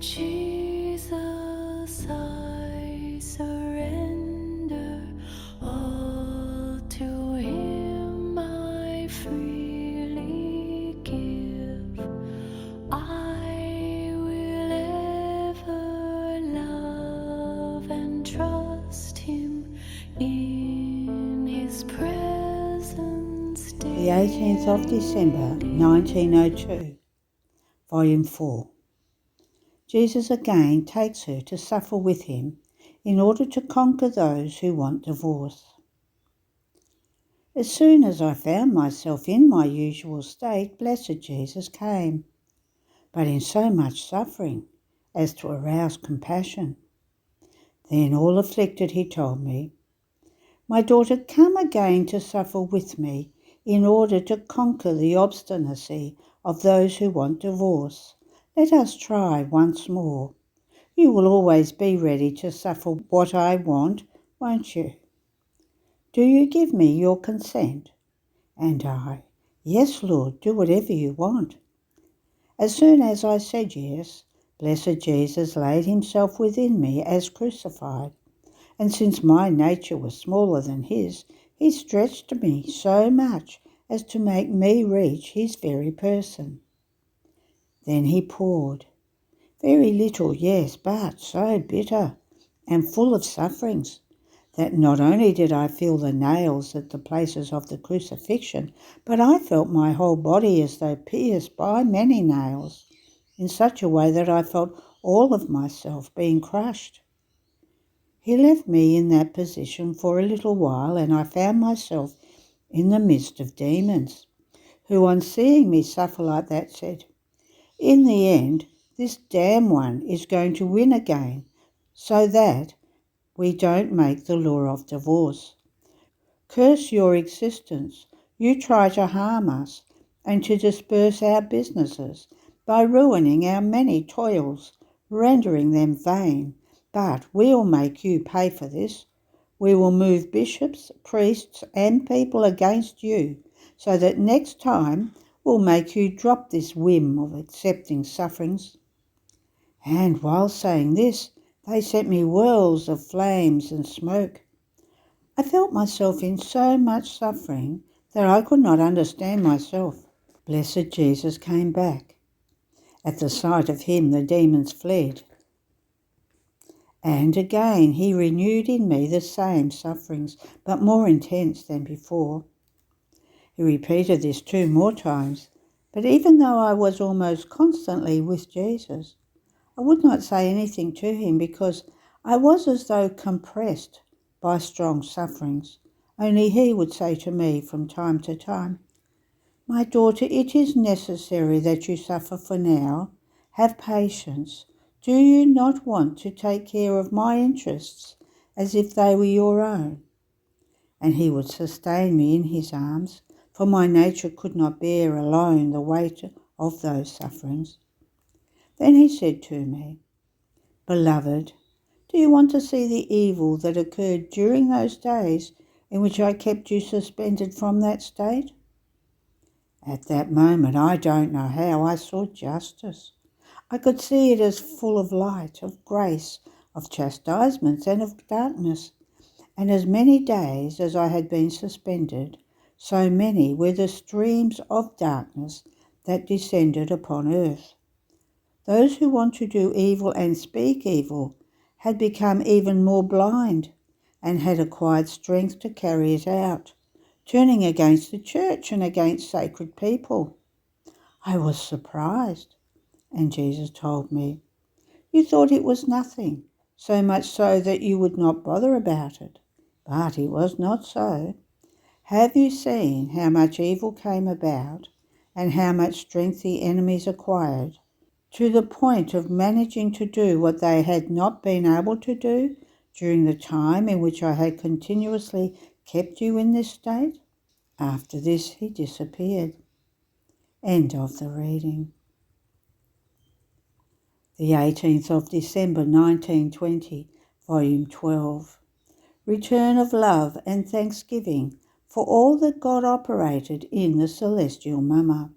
Jesus, I surrender all to Him. I freely give. I will ever love and trust Him in His presence. The 18th of December 1902, Volume 4. Jesus again takes her to suffer with him in order to conquer those who want divorce. As soon as I found myself in my usual state, Blessed Jesus came, but in so much suffering as to arouse compassion. Then, all afflicted, he told me, "My daughter, come again to suffer with me in order to conquer the obstinacy of those who want divorce. Let us try once more. You will always be ready to suffer what I want, won't you? Do you give me your consent?" And I, "Yes, Lord, do whatever you want." As soon as I said yes, Blessed Jesus laid himself within me as crucified, and since my nature was smaller than his, he stretched me so much as to make me reach his very person. Then he poured, very little, yes, but so bitter and full of sufferings, that not only did I feel the nails at the places of the crucifixion, but I felt my whole body as though pierced by many nails, in such a way that I felt all of myself being crushed. He left me in that position for a little while, and I found myself in the midst of demons, who on seeing me suffer like that said, "In the end, this damn one is going to win again, so that we don't make the law of divorce. Curse your existence. You try to harm us and to disperse our businesses by ruining our many toils, rendering them vain. But we'll make you pay for this. We will move bishops, priests, and people against you, so that next time we'll make you drop this whim of accepting sufferings." And while saying this, they sent me whirls of flames and smoke. I felt myself in so much suffering that I could not understand myself. Blessed Jesus came back. At the sight of him the demons fled. And again he renewed in me the same sufferings, but more intense than before. He repeated this 2 more times, but even though I was almost constantly with Jesus, I would not say anything to him because I was as though compressed by strong sufferings. Only he would say to me from time to time, "My daughter, it is necessary that you suffer for now. Have patience. Do you not want to take care of my interests as if they were your own?" And he would sustain me in his arms, for my nature could not bear alone the weight of those sufferings. Then he said to me, "Beloved, do you want to see the evil that occurred during those days in which I kept you suspended from that state?" At that moment, I don't know how, I saw justice. I could see it as full of light, of grace, of chastisements, and of darkness. And as many days as I had been suspended, so many were the streams of darkness that descended upon earth. Those who want to do evil and speak evil had become even more blind and had acquired strength to carry it out, turning against the church and against sacred people. I was surprised, and Jesus told me, "You thought it was nothing, so much so that you would not bother about it. But it was not so. Have you seen how much evil came about and how much strength the enemies acquired, to the point of managing to do what they had not been able to do during the time in which I had continuously kept you in this state?" After this he disappeared. End of the reading. The 18th of December 1920, Volume 12. Return of love and thanksgiving for all that God operated in the Celestial Mama.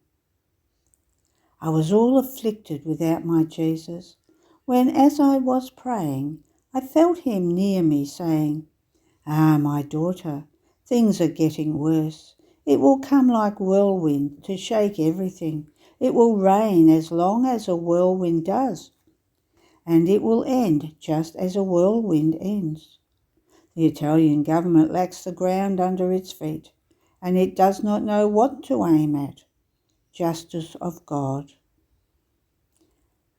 I was all afflicted without my Jesus. when, as I was praying, I felt him near me saying, "Ah, my daughter, things are getting worse. It will come like whirlwind to shake everything. It will rain as long as a whirlwind does, and it will end just as a whirlwind ends. The Italian government lacks the ground under its feet, and it does not know what to aim at. Justice of God."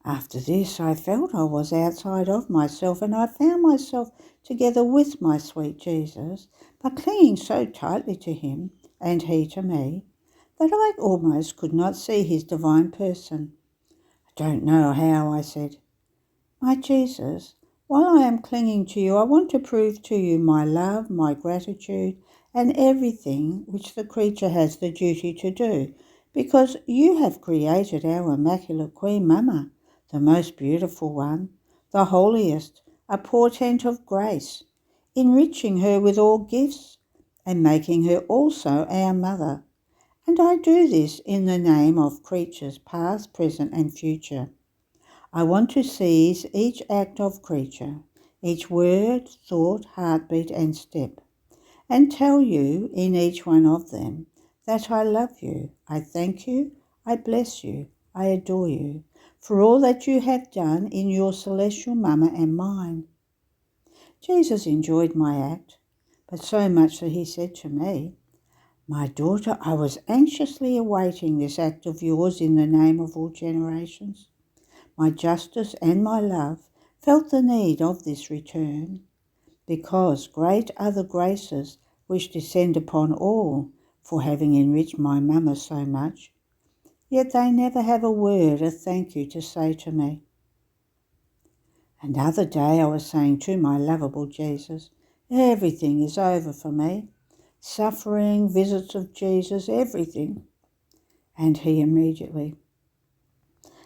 After this, I felt I was outside of myself, and I found myself together with my sweet Jesus, but clinging so tightly to him, and he to me, that I almost could not see his divine person. "I don't know how," I said. "My Jesus, while I am clinging to you, I want to prove to you my love, my gratitude, and everything which the creature has the duty to do, because you have created our Immaculate Queen Mama, the most beautiful one, the holiest, a portent of grace, enriching her with all gifts, and making her also our mother. And I do this in the name of creatures past, present, and future. I want to seize each act of creature, each word, thought, heartbeat, and step, and tell you in each one of them that I love you, I thank you, I bless you, I adore you, for all that you have done in your celestial Mama and mine." Jesus enjoyed my act, but so much that he said to me, "My daughter, I was anxiously awaiting this act of yours in the name of all generations. My justice and my love felt the need of this return, because great are the graces which descend upon all for having enriched my Mama so much, yet they never have a word of thank you to say to me." And the other day I was saying to my lovable Jesus, "Everything is over for me. Suffering, visits of Jesus, everything." And he immediately,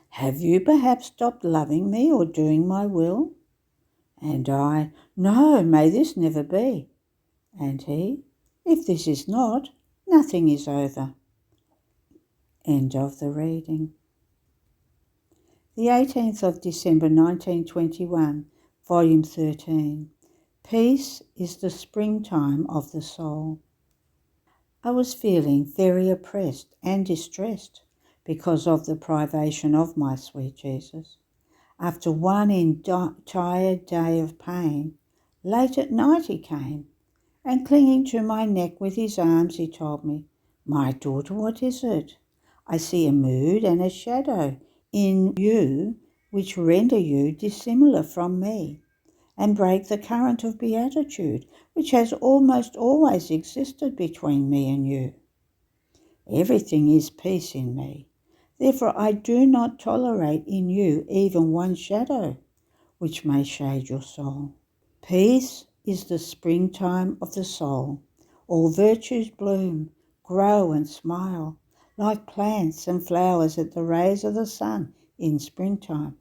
"Have you perhaps stopped loving me or doing my will?" And I, "No, may this never be." And he, "If this is not, nothing is over." End of the reading. The 18th of December 1921, Volume 13. Peace is the springtime of the soul. I was feeling very oppressed and distressed because of the privation of my sweet Jesus. After one entire day of pain, late at night he came, and clinging to my neck with his arms, he told me, "My daughter, what is it? I see a mood and a shadow in you which render you dissimilar from me, and break the current of beatitude which has almost always existed between me and you. Everything is peace in me. Therefore I do not tolerate in you even one shadow which may shade your soul. Peace is the springtime of the soul. All virtues bloom, grow and smile, like plants and flowers at the rays of the sun in springtime,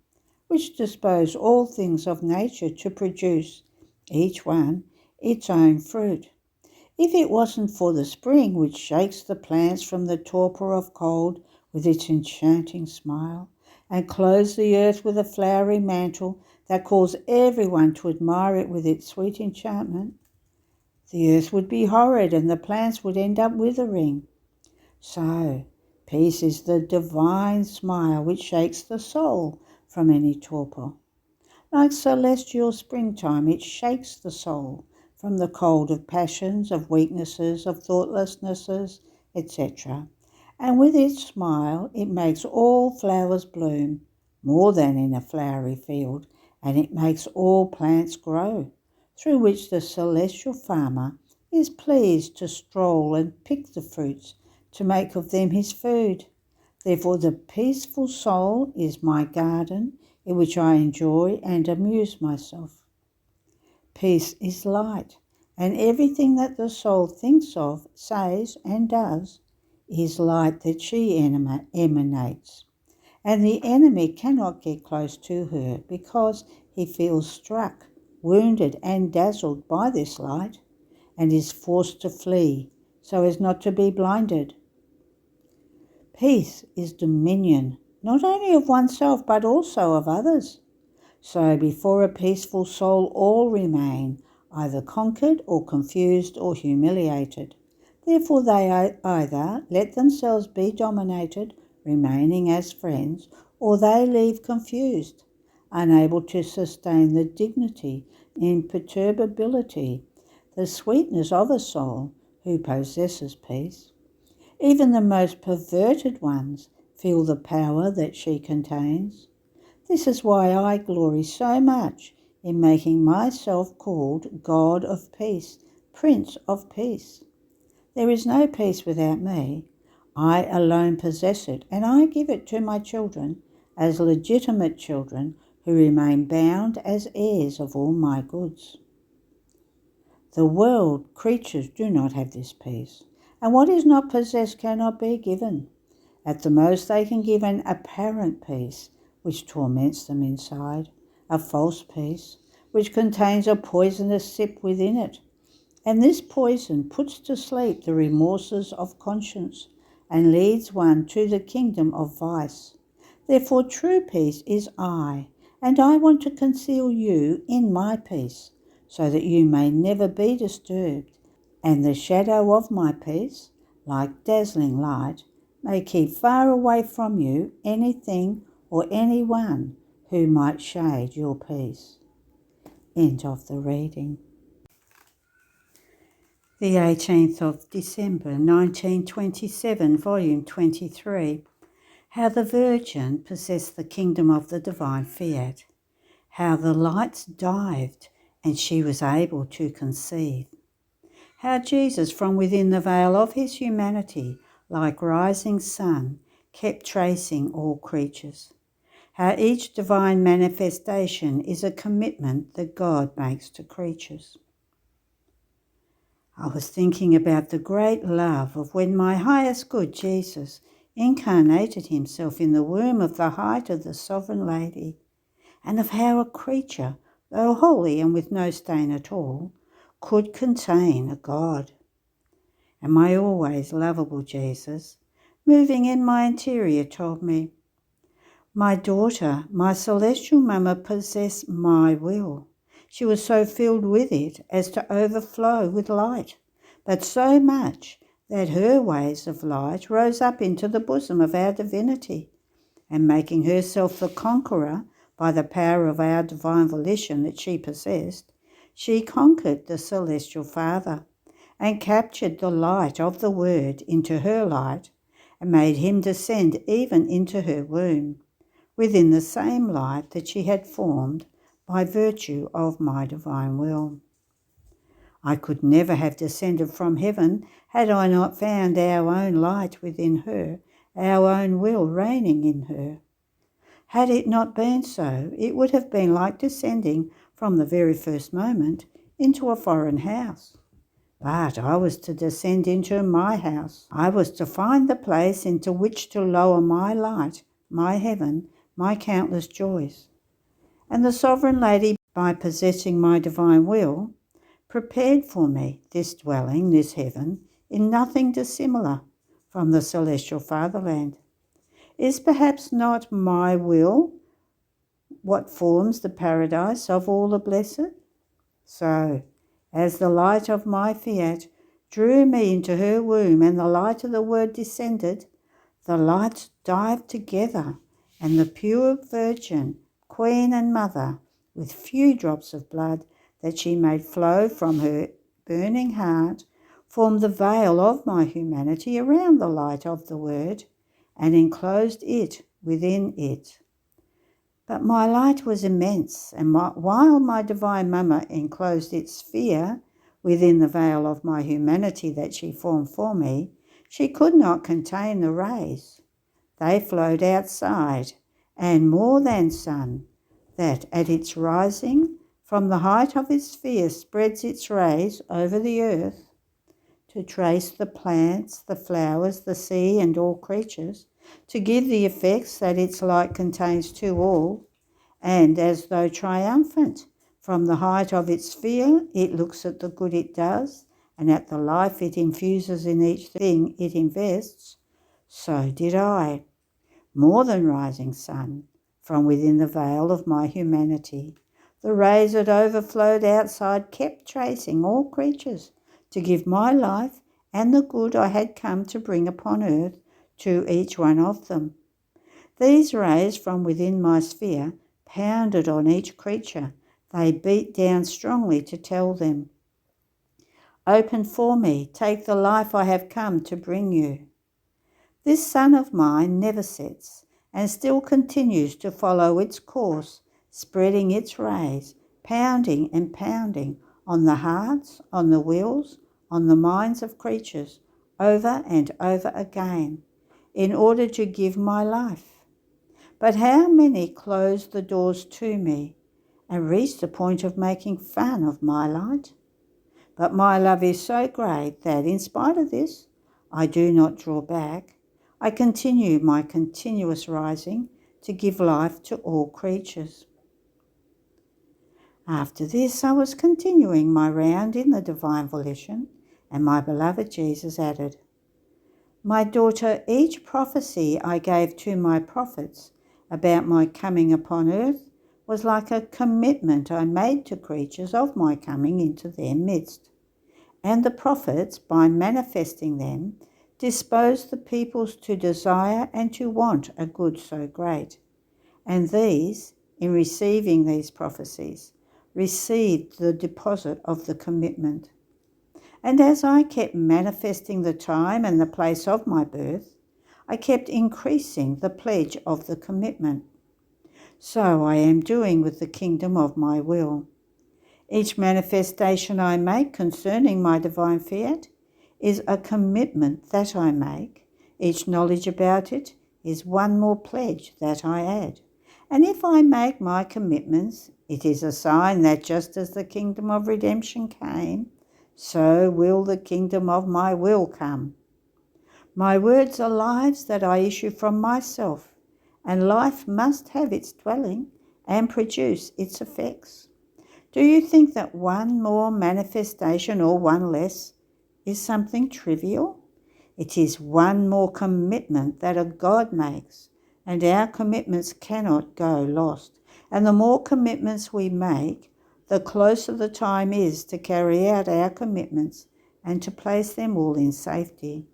which dispose all things of nature to produce, each one, its own fruit. If it wasn't for the spring which shakes the plants from the torpor of cold with its enchanting smile, and clothes the earth with a flowery mantle that calls everyone to admire it with its sweet enchantment, the earth would be horrid and the plants would end up withering. So, peace is the divine smile which shakes the soul from any torpor. Like celestial springtime, it shakes the soul from the cold of passions, of weaknesses, of thoughtlessnesses, etc. And with its smile, it makes all flowers bloom, more than in a flowery field, and it makes all plants grow, through which the celestial farmer is pleased to stroll and pick the fruits to make of them his food. Therefore the peaceful soul is my garden in which I enjoy and amuse myself. Peace is light, and everything that the soul thinks of, says, and does is light that she emanates. And the enemy cannot get close to her because he feels struck, wounded, and dazzled by this light, and is forced to flee so as not to be blinded. Peace is dominion, not only of oneself but also of others. So before a peaceful soul all remain, either conquered or confused or humiliated. Therefore they either let themselves be dominated, remaining as friends, or they leave confused, unable to sustain the dignity, imperturbability, the sweetness of a soul who possesses peace. Even the most perverted ones feel the power that she contains. This is why I glory so much in making myself called God of Peace, Prince of Peace. There is no peace without me. I alone possess it, and I give it to my children as legitimate children who remain bound as heirs of all my goods. The world, creatures do not have this peace, and what is not possessed cannot be given. At the most they can give an apparent peace, which torments them inside, a false peace, which contains a poisonous sip within it. And this poison puts to sleep the remorses of conscience and leads one to the kingdom of vice. Therefore true peace is I, and I want to conceal you in my peace, so that you may never be disturbed, and the shadow of my peace, like dazzling light, may keep far away from you anything or anyone who might shade your peace. End of the reading. The 18th of December 1927, Volume 23. How the Virgin possessed the kingdom of the divine fiat. How the lights dived and she was able to conceive. How Jesus, from within the veil of his humanity, like rising sun, kept tracing all creatures. How each divine manifestation is a commitment that God makes to creatures. I was thinking about the great love of when my highest good, Jesus, incarnated himself in the womb of the height of the Sovereign Lady, and of how a creature, though holy and with no stain at all, could contain a God. And my always lovable Jesus, moving in my interior, told me, "My daughter, my celestial mamma possessed my will. She was so filled with it as to overflow with light, but so much that her waves of light rose up into the bosom of our divinity, and making herself the conqueror by the power of our divine volition that she possessed, she conquered the celestial Father, and captured the light of the Word into her light, and made him descend even into her womb, within the same light that she had formed by virtue of my divine will. I could never have descended from heaven had I not found our own light within her, our own will reigning in her. Had it not been so, it would have been like descending from the very first moment into a foreign house. But I was to descend into my house. I was to find the place into which to lower my light, my heaven, my countless joys. And the Sovereign Lady, by possessing my divine will, prepared for me this dwelling, this heaven, in nothing dissimilar from the celestial fatherland. Is perhaps not my will what forms the paradise of all the blessed? So, as the light of my fiat drew me into her womb and the light of the Word descended, the lights dived together, and the pure Virgin, Queen and Mother, with few drops of blood that she made flow from her burning heart, formed the veil of my humanity around the light of the Word, and enclosed it within it. But my light was immense, and while my divine mamma enclosed its sphere within the veil of my humanity that she formed for me, she could not contain the rays. They flowed outside, and more than sun, that at its rising from the height of its sphere spreads its rays over the earth, to trace the plants, the flowers, the sea, and all creatures, to give the effects that its light contains to all, and as though triumphant from the height of its sphere, it looks at the good it does, and at the life it infuses in each thing it invests, so did I, more than rising sun, from within the veil of my humanity. The rays that overflowed outside kept tracing all creatures to give my life and the good I had come to bring upon earth to each one of them. These rays from within my sphere pounded on each creature. They beat down strongly to tell them, "Open for me, take the life I have come to bring you." This sun of mine never sets and still continues to follow its course, spreading its rays, pounding and pounding on the hearts, on the wills, on the minds of creatures, over and over again, in order to give my life. But how many close the doors to me and reach the point of making fun of my light? But my love is so great that in spite of this, I do not draw back. I continue my continuous rising to give life to all creatures. After this, I was continuing my round in the divine volition, and my beloved Jesus added, "My daughter, each prophecy I gave to my prophets about my coming upon earth was like a commitment I made to creatures of my coming into their midst. And the prophets, by manifesting them, disposed the peoples to desire and to want a good so great. And these, in receiving these prophecies, received the deposit of the commitment. And as I kept manifesting the time and the place of my birth, I kept increasing the pledge of the commitment. So I am doing with the kingdom of my will. Each manifestation I make concerning my divine fiat is a commitment that I make. Each knowledge about it is one more pledge that I add. And if I make my commitments, it is a sign that just as the kingdom of redemption came, so will the kingdom of my will come. My words are lives that I issue from myself, and life must have its dwelling and produce its effects. Do you think that one more manifestation or one less is something trivial? It is one more commitment that a God makes, and our commitments cannot go lost. And the more commitments we make, the closer the time is to carry out our commitments and to place them all in safety.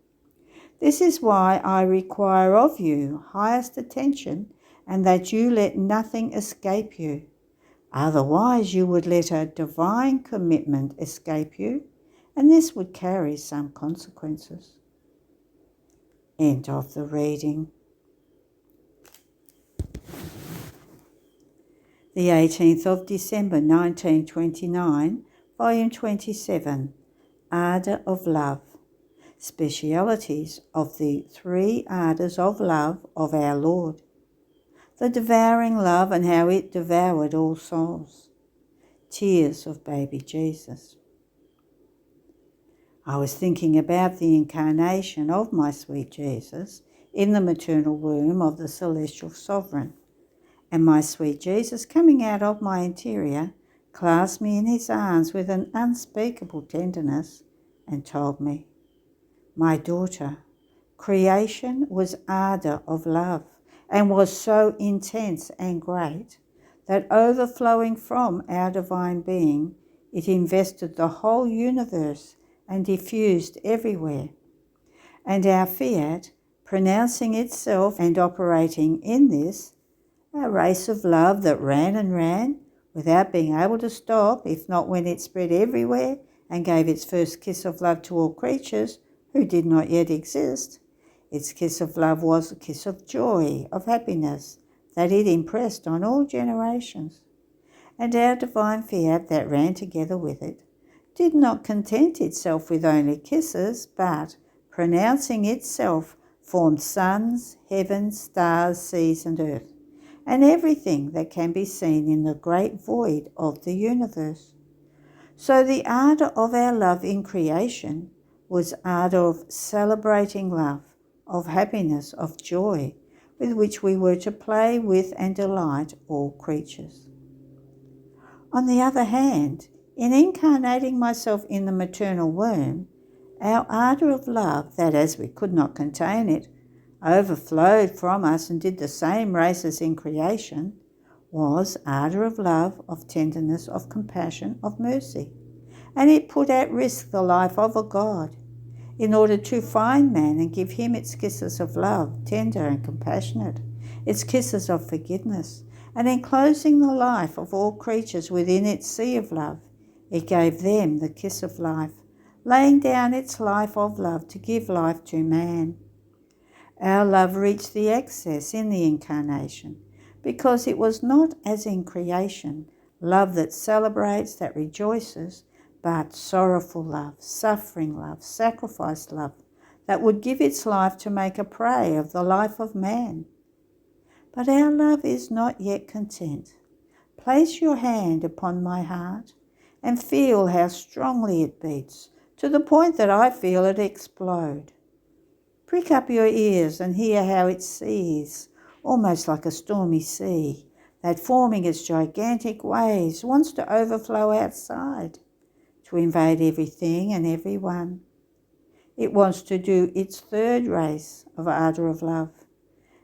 This is why I require of you highest attention, and that you let nothing escape you. Otherwise you would let a divine commitment escape you, and this would carry some consequences. End of the reading. The 18th of December 1929, Volume 27, Ardour of Love. Specialities of the three ardours of love of our Lord. The devouring love and how it devoured all souls. Tears of baby Jesus. I was thinking about the incarnation of my sweet Jesus in the maternal womb of the celestial sovereign, and my sweet Jesus coming out of my interior clasped me in his arms with an unspeakable tenderness and told me, "My daughter, creation was ardour of love, and was so intense and great that overflowing from our divine being, it invested the whole universe and diffused everywhere. And our fiat, pronouncing itself and operating in this, a race of love that ran and ran without being able to stop, if not when it spread everywhere and gave its first kiss of love to all creatures who did not yet exist. Its kiss of love was a kiss of joy, of happiness, that it impressed on all generations. And our divine fiat that ran together with it did not content itself with only kisses, but, pronouncing itself, formed suns, heavens, stars, seas and earth, and everything that can be seen in the great void of the universe. So the ardour of our love in creation was ardour of celebrating love, of happiness, of joy, with which we were to play with and delight all creatures. On the other hand, in incarnating myself in the maternal womb, our ardour of love, that as we could not contain it, overflowed from us and did the same race as in creation, was ardour of love, of tenderness, of compassion, of mercy. And it put at risk the life of a God in order to find man and give him its kisses of love, tender and compassionate, its kisses of forgiveness, and enclosing the life of all creatures within its sea of love, it gave them the kiss of life, laying down its life of love to give life to man. Our love reached the excess in the incarnation, because it was not as in creation, love that celebrates, that rejoices, but sorrowful love, suffering love, sacrifice love, that would give its life to make a prey of the life of man. But our love is not yet content. Place your hand upon my heart and feel how strongly it beats, to the point that I feel it explode. Prick up your ears and hear how it seethes, almost like a stormy sea, that forming its gigantic waves wants to overflow outside, to invade everything and everyone. It wants to do its third race of ardour of love.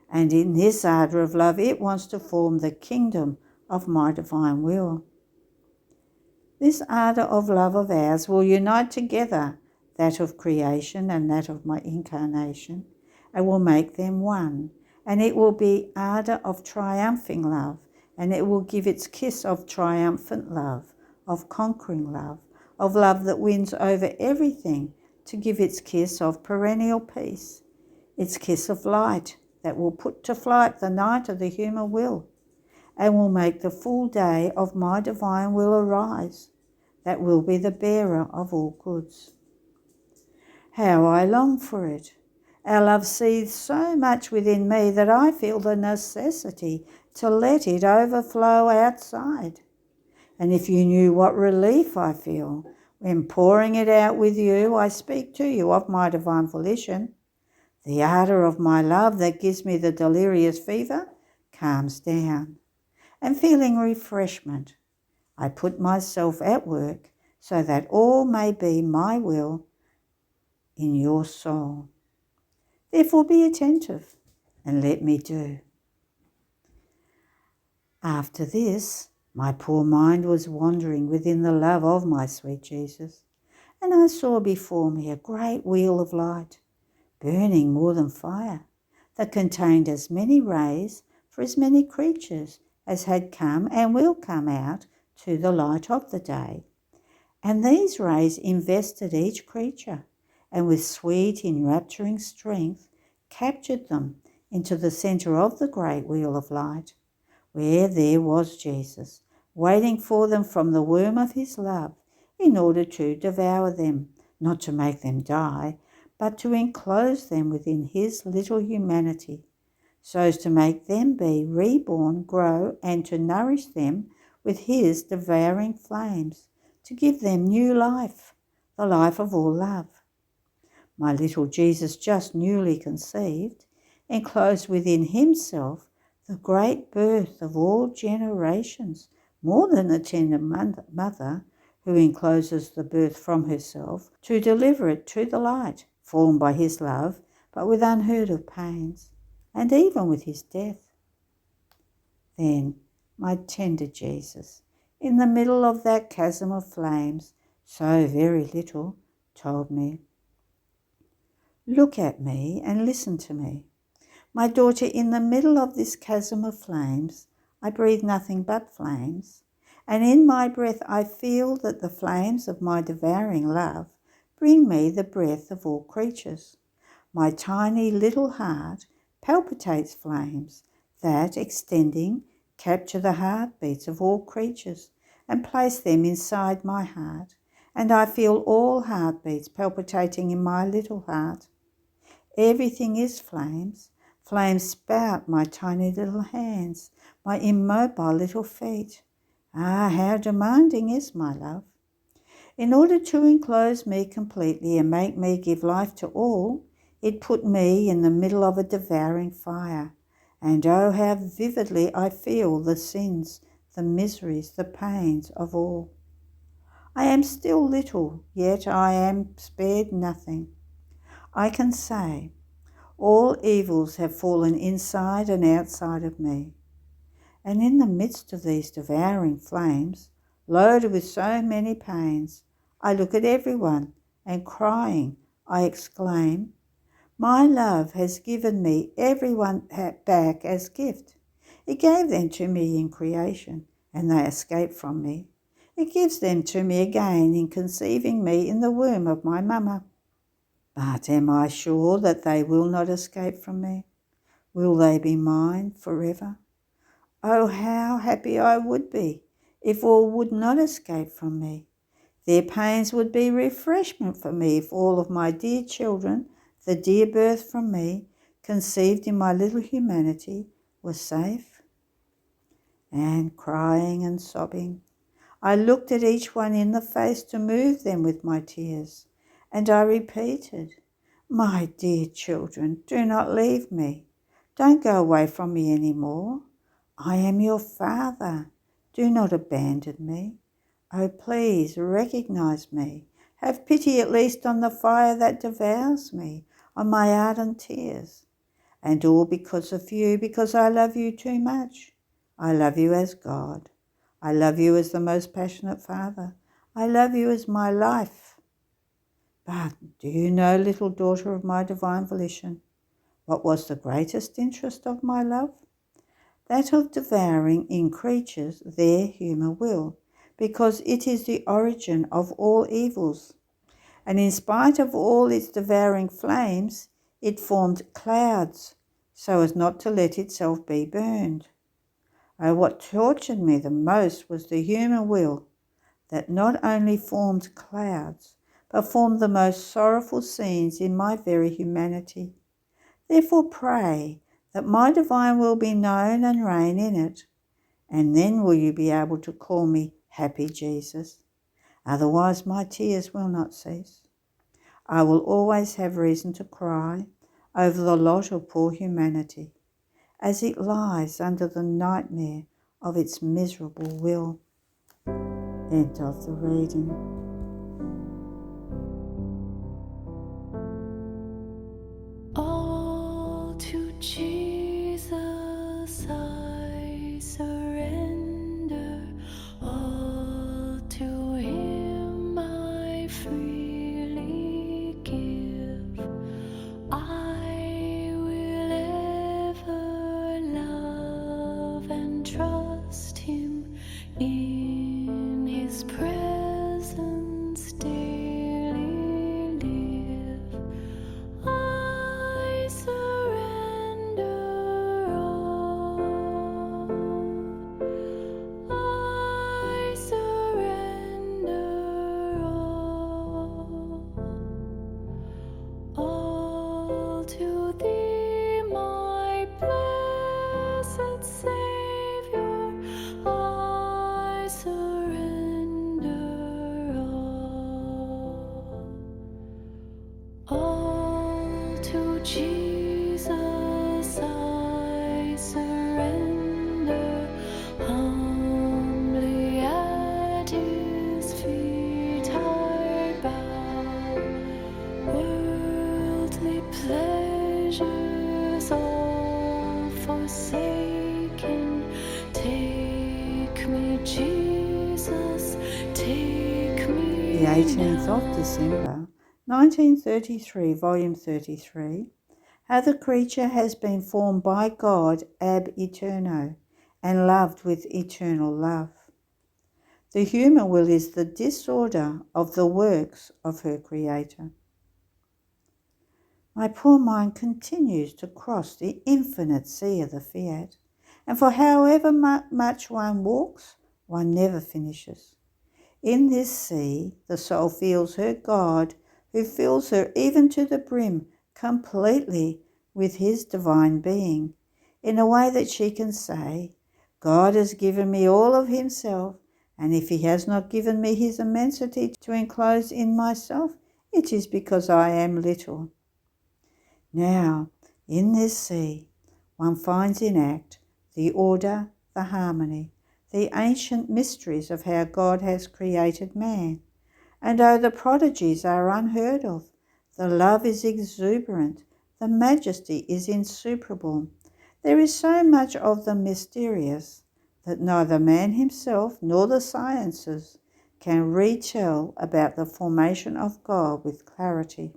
And in this ardour of love, it wants to form the kingdom of my divine will. This ardour of love of ours will unite together that of creation and that of my incarnation, and will make them one. And it will be ardour of triumphing love, and it will give its kiss of triumphant love, of conquering love, of love that wins over everything, to give its kiss of perennial peace, its kiss of light that will put to flight the night of the human will, and will make the full day of my divine will arise, that will be the bearer of all goods. How I long for it! Our love seethes so much within me that I feel the necessity to let it overflow outside. And if you knew what relief I feel when pouring it out with you, I speak to you of my divine volition. The ardour of my love that gives me the delirious fever calms down, and feeling refreshment, I put myself at work so that all may be my will in your soul. Therefore be attentive and let me do. After this, my poor mind was wandering within the love of my sweet Jesus, and I saw before me a great wheel of light, burning more than fire, that contained as many rays for as many creatures as had come and will come out to the light of the day. And these rays invested each creature, and with sweet enrapturing strength captured them into the centre of the great wheel of light, where there was Jesus, waiting for them from the womb of his love, in order to devour them, not to make them die, but to enclose them within his little humanity, so as to make them be reborn, grow, and to nourish them with his devouring flames, to give them new life, the life of all love. My little Jesus, just newly conceived, enclosed within himself the great birth of all generations, more than the tender mother who encloses the birth from herself to deliver it to the light, formed by his love, but with unheard of pains, and even with his death. Then my tender Jesus, in the middle of that chasm of flames, so very little, told me, "Look at me and listen to me. My daughter, in the middle of this chasm of flames, I breathe nothing but flames, and in my breath I feel that the flames of my devouring love bring me the breath of all creatures. My tiny little heart palpitates flames that, extending, capture the heartbeats of all creatures and place them inside my heart, and I feel all heartbeats palpitating in my little heart. Everything is flames. Flames spout my tiny little hands, my immobile little feet. Ah, how demanding is my love! In order to enclose me completely and make me give life to all, it put me in the middle of a devouring fire. And oh, how vividly I feel the sins, the miseries, the pains of all. I am still little, yet I am spared nothing. I can say, All evils have fallen inside and outside of me. And in the midst of these devouring flames, loaded with so many pains, I look at everyone, and crying, I exclaim, my love has given me everyone back as gift. It gave them to me in creation, and they escaped from me. It gives them to me again in conceiving me in the womb of my mama. But am I sure that they will not escape from me? Will they be mine forever? Oh, how happy I would be if all would not escape from me. Their pains would be refreshment for me if all of my dear children, the dear birth from me, conceived in my little humanity, were safe. And crying and sobbing, I looked at each one in the face to move them with my tears, and I repeated, my dear children, do not leave me. Don't go away from me any more. I am your Father. Do not abandon me. Oh, please recognize me. Have pity at least on the fire that devours me, on my ardent tears. And all because of you, because I love you too much. I love you as God. I love you as the most passionate Father. I love you as my life. But do you know, little daughter of my divine volition, what was the greatest interest of my love? That of devouring in creatures their human will, because it is the origin of all evils. And in spite of all its devouring flames, it formed clouds, so as not to let itself be burned. Oh, what tortured me the most was the human will, that not only formed clouds, but formed the most sorrowful scenes in my very humanity. Therefore pray that my divine will be known and reign in it, and then will you be able to call me happy Jesus. Otherwise my tears will not cease. I will always have reason to cry over the lot of poor humanity, as it lies under the nightmare of its miserable will. End of the reading. All to Jesus I surrender, all to Him I freely give. I will ever love and trust Him, in His presence daily live. I surrender all. I surrender all to Thee, my blessed Savior. I surrender all to Jesus I surrender, humbly at His feet I bow. Worldly pleasures all forsaken, take me, Jesus, take me The 18th now. of December, 1933, Volume 33, How the Creature Has Been Formed by God ab eterno, and loved with eternal love. The human will is the disorder of the works of her Creator. My poor mind continues to cross the infinite sea of the fiat, and for however much one walks, one never finishes. In this sea, the soul feels her God, who fills her even to the brim completely with His divine being, in a way that she can say, God has given me all of Himself, and if He has not given me His immensity to enclose in myself, it is because I am little. Now, in this sea, one finds in act the order, the harmony, the ancient mysteries of how God has created man. And oh, the prodigies are unheard of. The love is exuberant, The majesty is insuperable. There is so much of the mysterious that neither man himself nor the sciences can retell about the formation of God with clarity.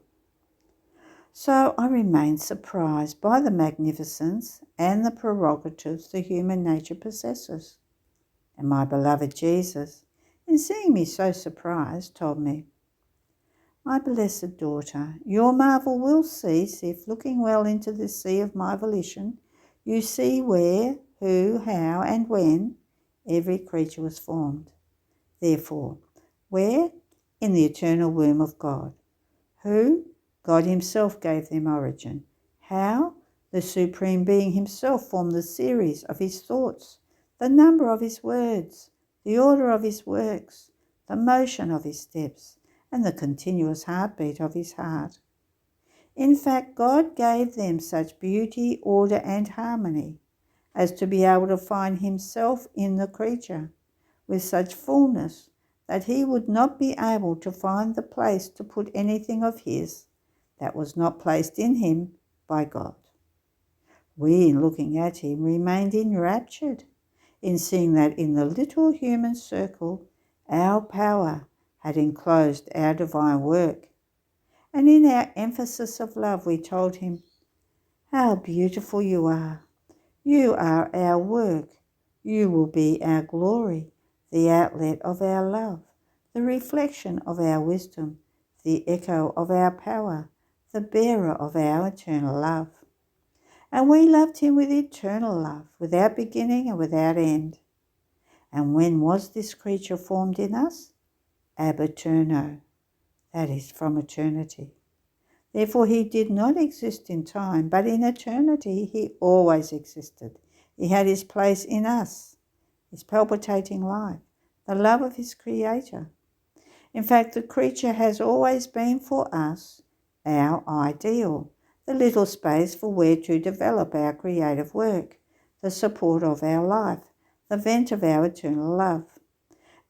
So I remain surprised by the magnificence and the prerogatives the human nature possesses. And my beloved Jesus, in seeing me so surprised, told me, "My blessed daughter, your marvel will cease if, looking well into the sea of my volition, you see where, who, how, and when every creature was formed. Therefore, where? In the eternal womb of God. Who? God himself gave them origin. How? The Supreme Being himself formed the series of his thoughts, the number of his words, the order of his works, the motion of his steps, and the continuous heartbeat of his heart. In fact, God gave them such beauty, order, and harmony as to be able to find himself in the creature with such fullness that he would not be able to find the place to put anything of his that was not placed in him by God. We, in looking at him, remained enraptured in seeing that in the little human circle our power had enclosed our divine work. And in our emphasis of love we told him, "How beautiful you are! You are our work. You will be our glory, the outlet of our love, the reflection of our wisdom, the echo of our power, the bearer of our eternal love." And we loved him with eternal love, without beginning and without end. And when was this creature formed in us? Ab eterno, that is, from eternity. Therefore he did not exist in time, but in eternity he always existed. He had his place in us, his palpitating life, the love of his Creator. In fact, the creature has always been for us our ideal, the little space for where to develop our creative work, the support of our life, the vent of our eternal love.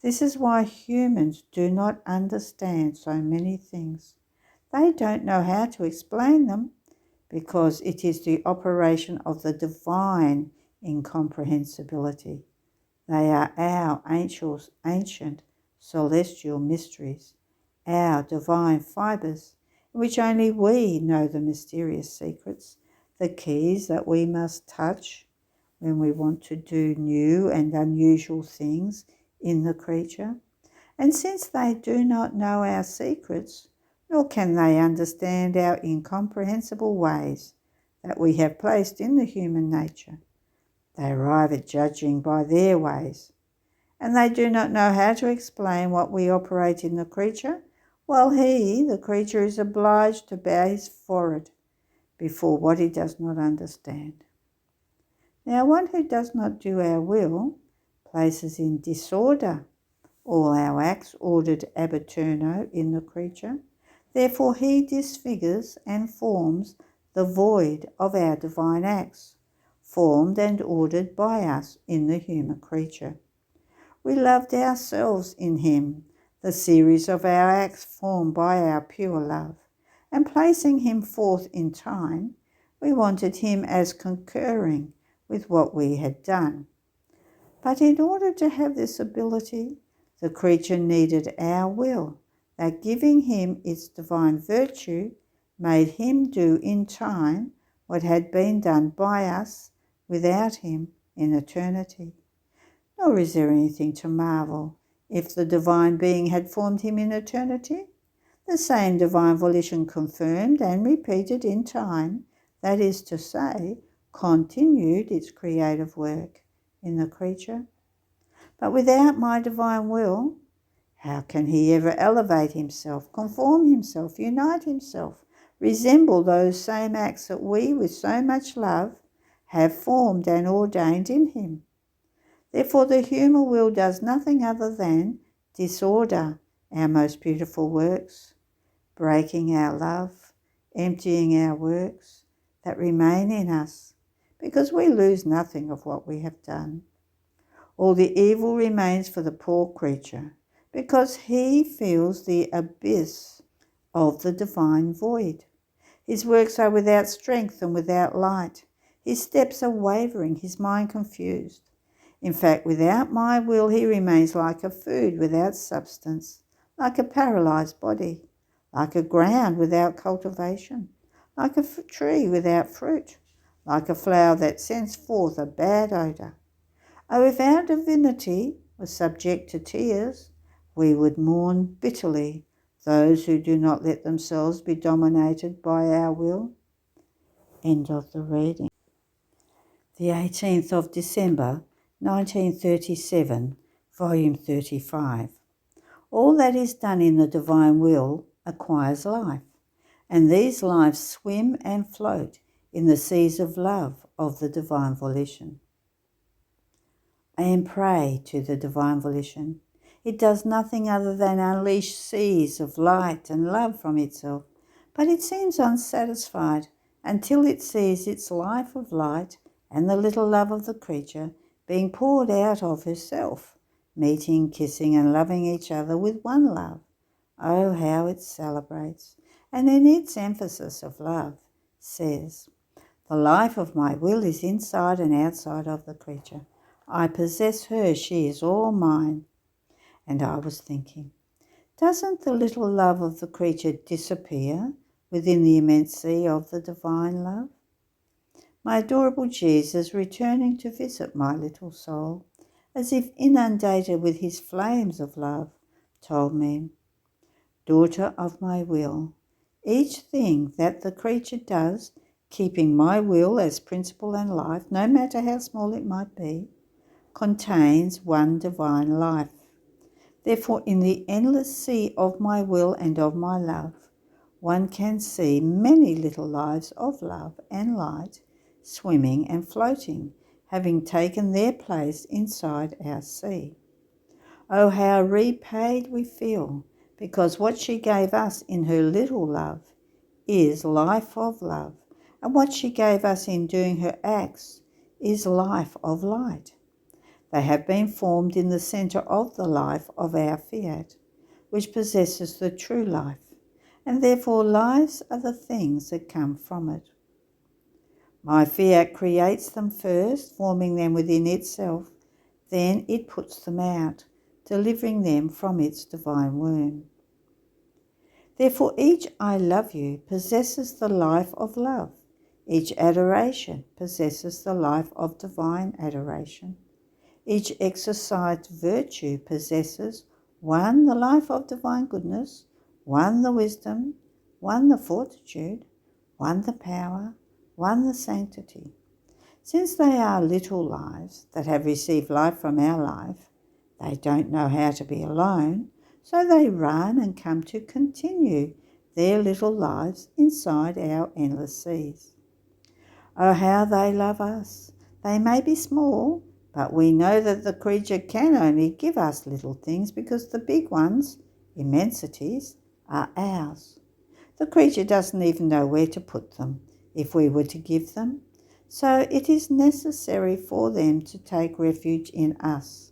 This is why humans do not understand so many things. They don't know how to explain them because it is the operation of the divine incomprehensibility. They are our ancient celestial mysteries, our divine fibres, in which only we know the mysterious secrets, the keys that we must touch when we want to do new and unusual things in the creature. And since they do not know our secrets, nor can they understand our incomprehensible ways that we have placed in the human nature, they arrive at judging by their ways, and they do not know how to explain what we operate in the creature, while he, the creature, is obliged to bow his forehead before what he does not understand. Now, one who does not do our will places in disorder all our acts ordered ab eterno in the creature. Therefore he disfigures and forms the void of our divine acts, formed and ordered by us in the human creature. We loved ourselves in him, the series of our acts formed by our pure love, and placing him forth in time, we wanted him as concurring with what we had done. But in order to have this ability, the creature needed our will, that giving him its divine virtue made him do in time what had been done by us without him in eternity. Nor is there anything to marvel if the divine being had formed him in eternity. The same divine volition confirmed and repeated in time, that is to say, continued its creative work in the creature. But without my divine will, how can he ever elevate himself, conform himself, unite himself, resemble those same acts that we, with so much love, have formed and ordained in him? Therefore the human will does nothing other than disorder our most beautiful works, breaking our love, emptying our works that remain in us, because we lose nothing of what we have done. All the evil remains for the poor creature, because he feels the abyss of the divine void. His works are without strength and without light. His steps are wavering, his mind confused. In fact, without my will, he remains like a food without substance, like a paralysed body, like a ground without cultivation, like a tree without fruit, like a flower that sends forth a bad odour. Oh, if our divinity was subject to tears, we would mourn bitterly those who do not let themselves be dominated by our will. End of the reading. The 18th of December, 1937, Volume 35. All that is done in the divine will acquires life, and these lives swim and float in the seas of love of the divine volition. I am prey to the divine volition. It does nothing other than unleash seas of light and love from itself, but it seems unsatisfied until it sees its life of light and the little love of the creature being poured out of herself, meeting, kissing and loving each other with one love. Oh, how it celebrates, and in its emphasis of love says, "The life of my will is inside and outside of the creature. I possess her, she is all mine." And I was thinking, doesn't the little love of the creature disappear within the immense sea of the divine love? My adorable Jesus, returning to visit my little soul, as if inundated with his flames of love, told me, "Daughter of my will, each thing that the creature does, keeping my will as principle and life, no matter how small it might be, contains one divine life. Therefore, in the endless sea of my will and of my love, one can see many little lives of love and light swimming and floating, having taken their place inside our sea. Oh, how repaid we feel, because what she gave us in her little love is life of love, and what she gave us in doing her acts is life of light. They have been formed in the centre of the life of our fiat, which possesses the true life, and therefore lives are the things that come from it. My fiat creates them first, forming them within itself, then it puts them out, delivering them from its divine womb. Therefore each I love you possesses the life of love. Each adoration possesses the life of divine adoration. Each exercised virtue possesses one the life of divine goodness, one the wisdom, one the fortitude, one the power, one the sanctity. Since they are little lives that have received life from our life, they don't know how to be alone, so they run and come to continue their little lives inside our endless seas. Oh, how they love us! They may be small, but we know that the creature can only give us little things because the big ones, immensities, are ours. The creature doesn't even know where to put them if we were to give them, so it is necessary for them to take refuge in us.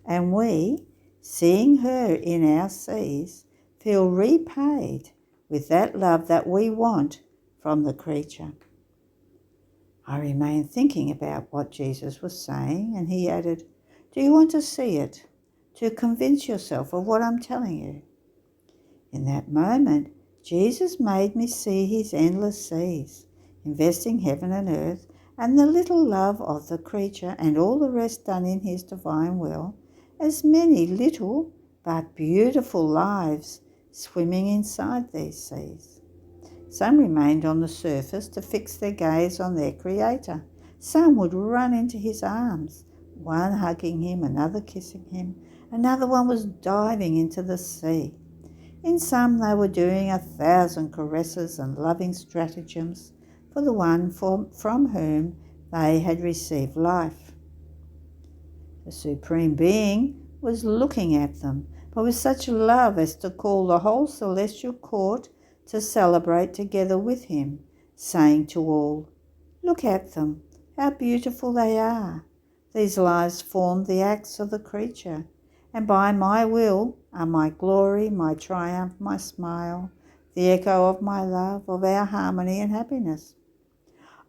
And we, seeing her in our seas, feel repaid with that love that we want from the creature. I remained thinking about what Jesus was saying, and he added, "Do you want to see it? To convince yourself of what I'm telling you?" In that moment, Jesus made me see his endless seas, investing heaven and earth, and the little love of the creature and all the rest done in his divine will, as many little but beautiful lives swimming inside these seas. Some remained on the surface to fix their gaze on their Creator. Some would run into his arms, one hugging him, another kissing him, another one was diving into the sea. In some they were doing 1,000 caresses and loving stratagems for the one from whom they had received life. The Supreme Being was looking at them, but with such love as to call the whole celestial court to celebrate together with him, saying to all, "Look at them, how beautiful they are. These lives form the acts of the creature, and by my will are my glory, my triumph, my smile, the echo of my love, of our harmony and happiness.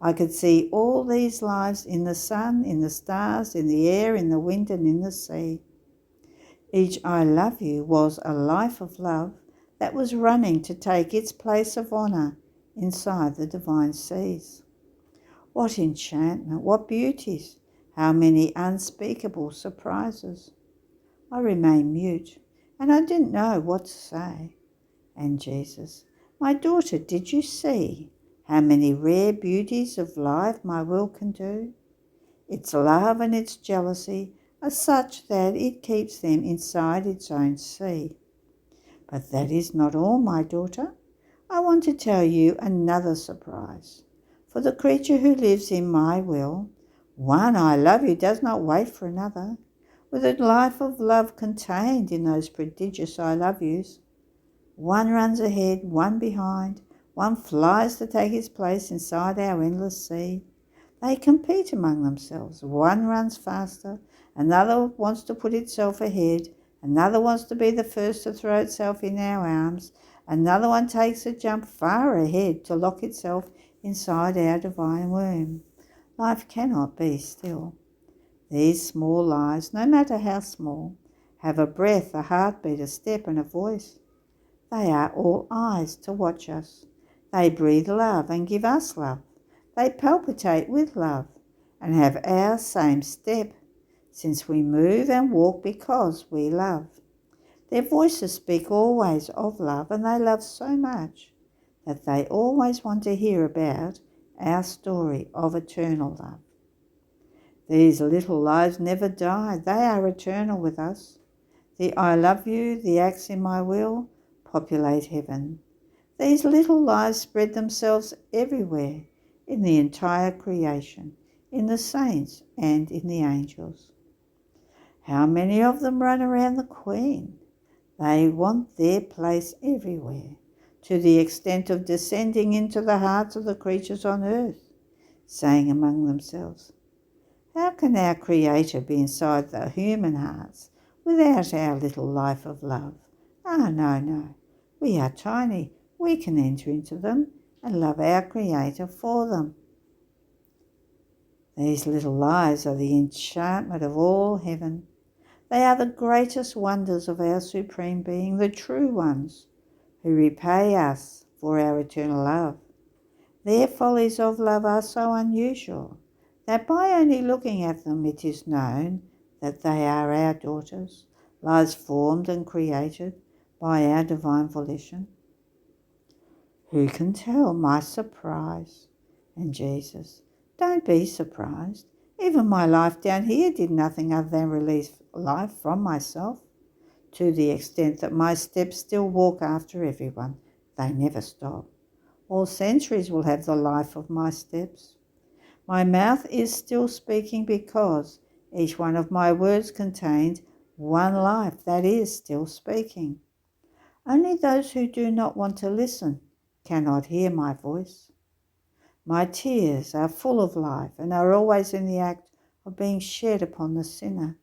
I could see all these lives in the sun, in the stars, in the air, in the wind and in the sea. Each I love you was a life of love that was running to take its place of honour inside the divine seas. What enchantment, what beauties, how many unspeakable surprises. I remained mute, and I didn't know what to say. And Jesus, my daughter, did you see how many rare beauties of life my will can do? Its love and its jealousy are such that it keeps them inside its own sea. But that is not all, my daughter. I want to tell you another surprise. For the creature who lives in my will, one I love you does not wait for another, with a life of love contained in those prodigious I love yous. One runs ahead, one behind, one flies to take his place inside our endless sea. They compete among themselves. One runs faster, another wants to put itself ahead, another wants to be the first to throw itself in our arms, another one takes a jump far ahead to lock itself inside our divine womb. Life cannot be still. These small lives, no matter how small, have a breath, a heartbeat, a step and a voice. They are all eyes to watch us. They breathe love and give us love. They palpitate with love and have our same step, since we move and walk because we love. Their voices speak always of love, and they love so much that they always want to hear about our story of eternal love. These little lives never die. They are eternal with us. The I love you, the acts in my will, populate heaven. These little lives spread themselves everywhere, in the entire creation, in the saints and in the angels. How many of them run around the Queen? They want their place everywhere, to the extent of descending into the hearts of the creatures on earth, saying among themselves, how can our Creator be inside the human hearts without our little life of love? No. We are tiny. We can enter into them and love our Creator for them. These little lives are the enchantment of all heaven. They are the greatest wonders of our Supreme Being, the true ones, who repay us for our eternal love. Their follies of love are so unusual that by only looking at them it is known that they are our daughters, lives formed and created by our divine volition. Who can tell my surprise? And Jesus, don't be surprised. Even my life down here did nothing other than release life from myself, to the extent that my steps still walk after everyone. They never stop. All centuries will have the life of my steps. My mouth is still speaking because each one of my words contained one life that is still speaking. Only those who do not want to listen cannot hear my voice. My tears are full of life and are always in the act of being shed upon the sinner,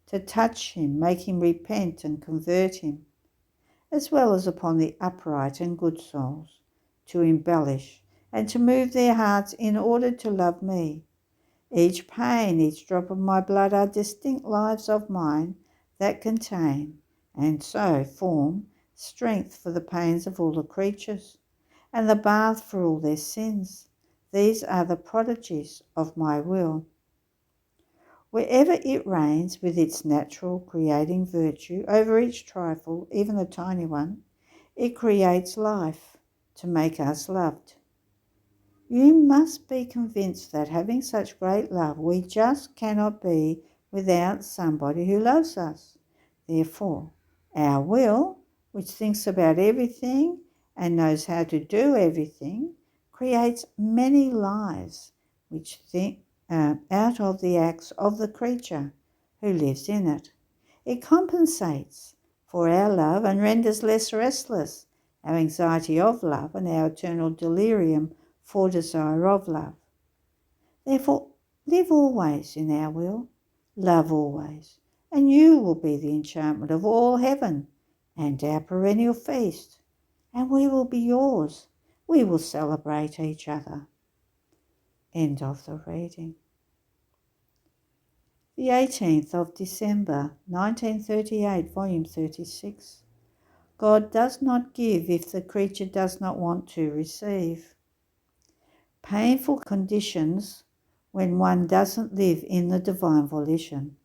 to touch him, make him repent and convert him, as well as upon the upright and good souls, to embellish and to move their hearts in order to love me. Each pain, each drop of my blood are distinct lives of mine that contain, and so form, strength for the pains of all the creatures, and the bath for all their sins. These are the prodigies of my will. Wherever it reigns with its natural creating virtue over each trifle, even the tiny one, it creates life to make us loved. You must be convinced that having such great love, we just cannot be without somebody who loves us. Therefore, our will, which thinks about everything and knows how to do everything, creates many lives which think out of the acts of the creature who lives in it. It compensates for our love and renders less restless our anxiety of love and our eternal delirium for desire of love. Therefore, live always in our will, love always, and you will be the enchantment of all heaven and our perennial feast. and we will be yours. We will celebrate each other. End of the reading. The 18th of December, 1938, Volume 36. God does not give if the creature does not want to receive. Painful conditions when one doesn't live in the divine volition,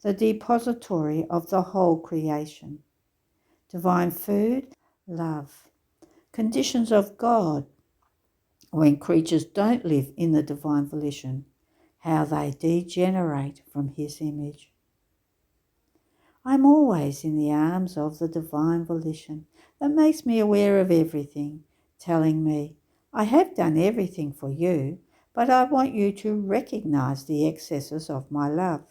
the depository of the whole creation. Divine food, love. Conditions of God when creatures don't live in the divine volition, how they degenerate from His image. I'm always in the arms of the divine volition that makes me aware of everything, telling me, I have done everything for you, but I want you to recognize the excesses of my love.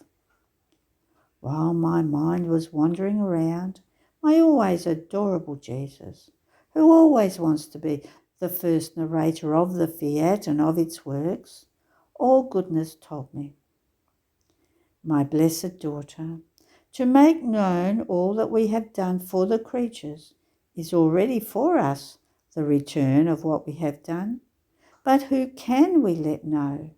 While my mind was wandering around, my always adorable Jesus, who always wants to be the first narrator of the fiat and of its works, all goodness told me, my blessed daughter, to make known all that we have done for the creatures is already for us the return of what we have done. But who can we let know?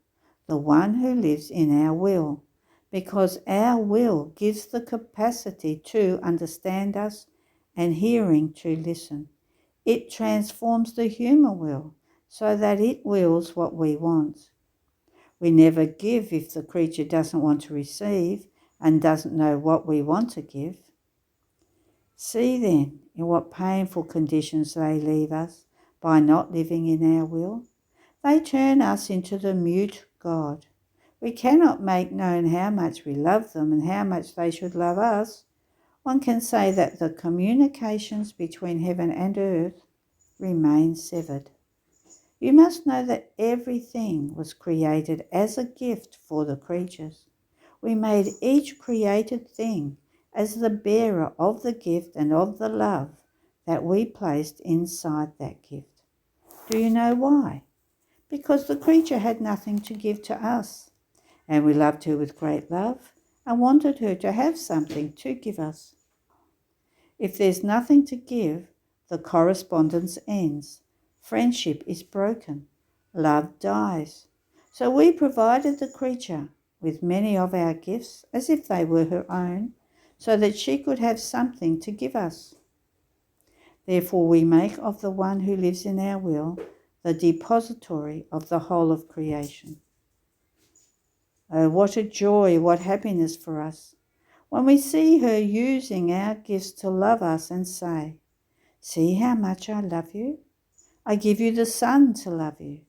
The one who lives in our will, because our will gives the capacity to understand us and hearing to listen. It transforms the human will so that it wills what we want. We never give if the creature doesn't want to receive and doesn't know what we want to give. See then in what painful conditions they leave us by not living in our will. They turn us into the mute God. We cannot make known how much we love them and how much they should love us. One can say that the communications between heaven and earth remain severed. You must know that everything was created as a gift for the creatures. We made each created thing as the bearer of the gift and of the love that we placed inside that gift. Do you know why? Because the creature had nothing to give to us, and we loved her with great love and wanted her to have something to give us. If there's nothing to give, the correspondence ends. Friendship is broken. Love dies. So we provided the creature with many of our gifts as if they were her own, so that she could have something to give us. Therefore we make of the one who lives in our will the depository of the whole of creation. Oh, what a joy, what happiness for us when we see her using our gifts to love us and say, see how much I love you. I give you the sun to love you,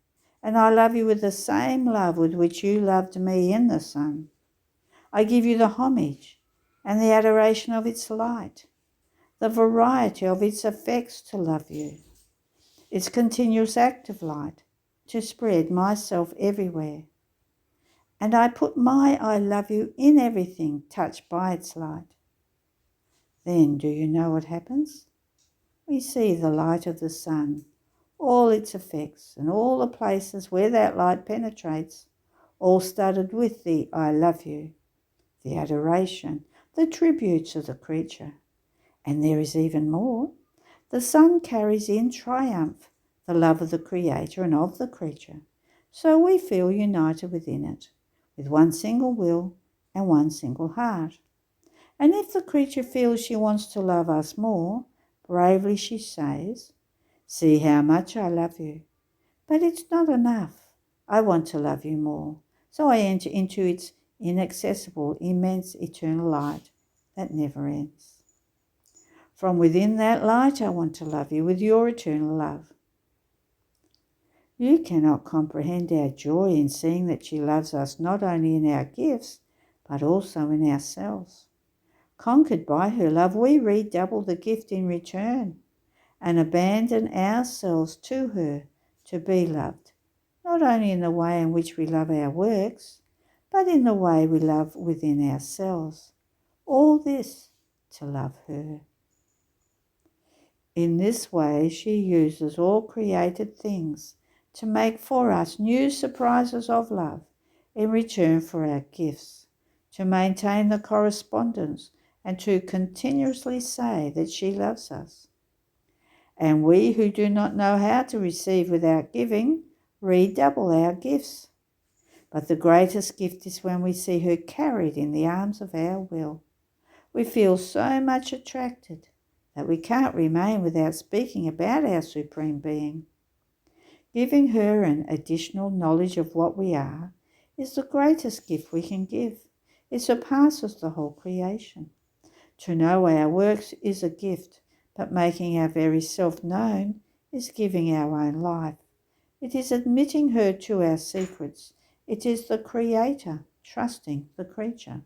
and I love you with the same love with which you loved me in the sun. I give you the homage and the adoration of its light, the variety of its effects to love you, its continuous active light to spread myself everywhere. And I put my I love you in everything touched by its light. Then do you know what happens? We see the light of the sun, all its effects and all the places where that light penetrates, all studded with the I love you, the adoration, the tributes of the creature. And there is even more. The sun carries in triumph the love of the Creator and of the creature, so we feel united within it, with one single will and one single heart. And if the creature feels she wants to love us more, bravely she says, see how much I love you. But it's not enough. I want to love you more. So I enter into its inaccessible, immense, eternal light that never ends. From within that light I want to love you with your eternal love. You cannot comprehend our joy in seeing that she loves us not only in our gifts, but also in ourselves. Conquered by her love, we redouble the gift in return and abandon ourselves to her to be loved, not only in the way in which we love our works, but in the way we love within ourselves. All this to love her. In this way, she uses all created things to make for us new surprises of love in return for our gifts, to maintain the correspondence and to continuously say that she loves us. And we who do not know how to receive without giving, redouble our gifts. But the greatest gift is when we see her carried in the arms of our will. We feel so much attracted that we can't remain without speaking about our Supreme Being. Giving her an additional knowledge of what we are is the greatest gift we can give. It surpasses the whole creation. To know our works is a gift, but making our very self known is giving our own life. It is admitting her to our secrets. It is the Creator trusting the creature.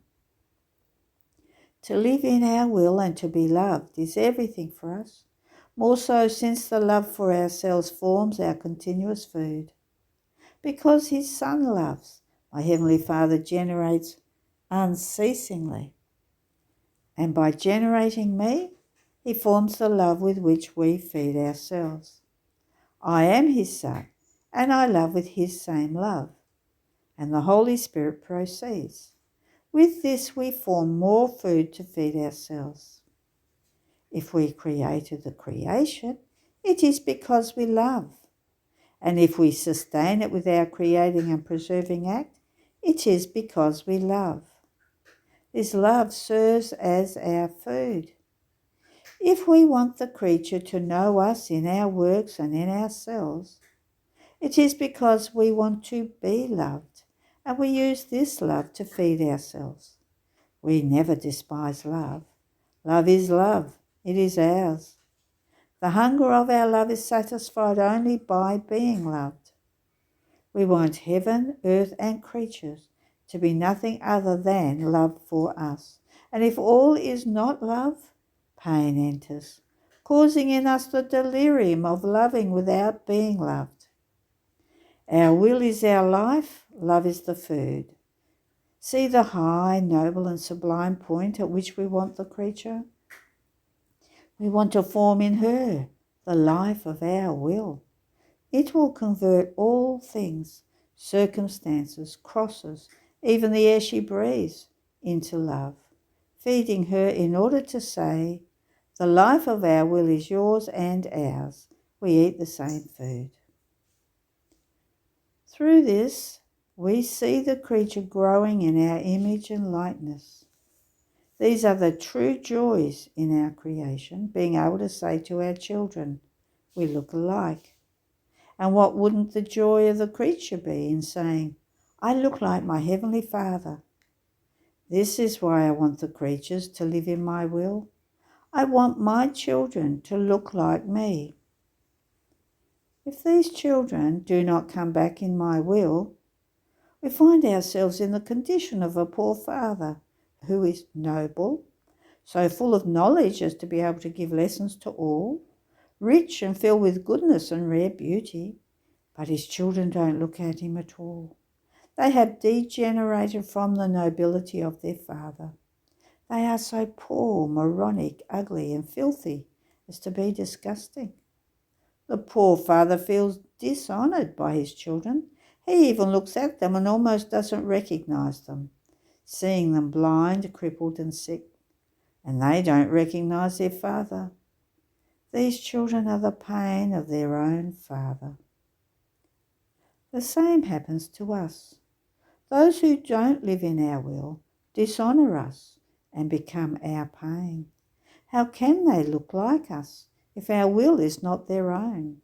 To live in our will and to be loved is everything for us, more so since the love for ourselves forms our continuous food. Because His Son loves, my Heavenly Father generates unceasingly. And by generating me, He forms the love with which we feed ourselves. I am His Son, and I love with His same love. And the Holy Spirit proceeds. With this we form more food to feed ourselves. If we created the creation, it is because we love. And if we sustain it with our creating and preserving act, it is because we love. This love serves as our food. If we want the creature to know us in our works and in ourselves, it is because we want to be loved, and we use this love to feed ourselves. We never despise love. Love is love. It is ours. The hunger of our love is satisfied only by being loved. We want heaven, earth, and creatures to be nothing other than love for us. And if all is not love, pain enters, causing in us the delirium of loving without being loved. Our will is our life, love is the food. See the high, noble, and sublime point at which we want the creature? We want to form in her the life of our will. It will convert all things, circumstances, crosses, even the air she breathes, into love, feeding her in order to say, the life of our will is yours and ours. We eat the same food. Through this, we see the creature growing in our image and likeness. These are the true joys in our creation, being able to say to our children, we look alike. And what wouldn't the joy of the creature be in saying, I look like my Heavenly Father? This is why I want the creatures to live in my will. I want my children to look like me. If these children do not come back in my will, we find ourselves in the condition of a poor father who is noble, so full of knowledge as to be able to give lessons to all, rich and filled with goodness and rare beauty, but his children don't look at him at all. They have degenerated from the nobility of their father. They are so poor, moronic, ugly, and filthy as to be disgusting. The poor father feels dishonoured by his children. He even looks at them and almost doesn't recognise them, seeing them blind, crippled, and sick, and they don't recognise their father. These children are the pain of their own father. The same happens to us. Those who don't live in our will dishonour us and become our pain. How can they look like us if our will is not their own?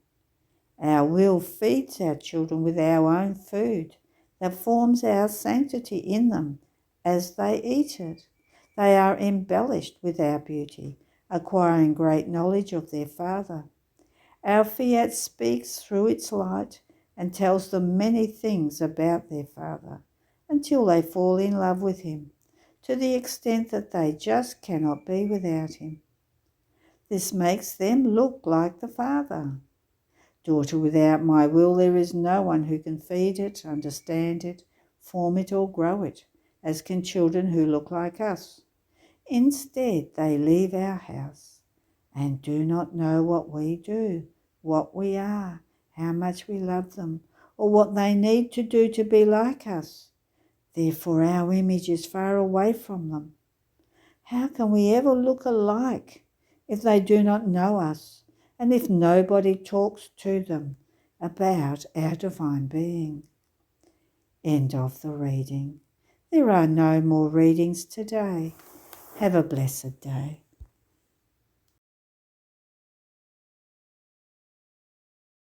Our will feeds our children with our own food that forms our sanctity in them as they eat it. They are embellished with our beauty, acquiring great knowledge of their Father. Our fiat speaks through its light and tells them many things about their Father until they fall in love with him, to the extent that they just cannot be without him. This makes them look like the Father. Daughter, without my will there is no one who can feed it, understand it, form it or grow it, as can children who look like us. Instead, they leave our house and do not know what we do, what we are, how much we love them, or what they need to do to be like us. Therefore, our image is far away from them. How can we ever look alike if they do not know us and if nobody talks to them about our divine being. End of the reading. There are no more readings today. Have a blessed day.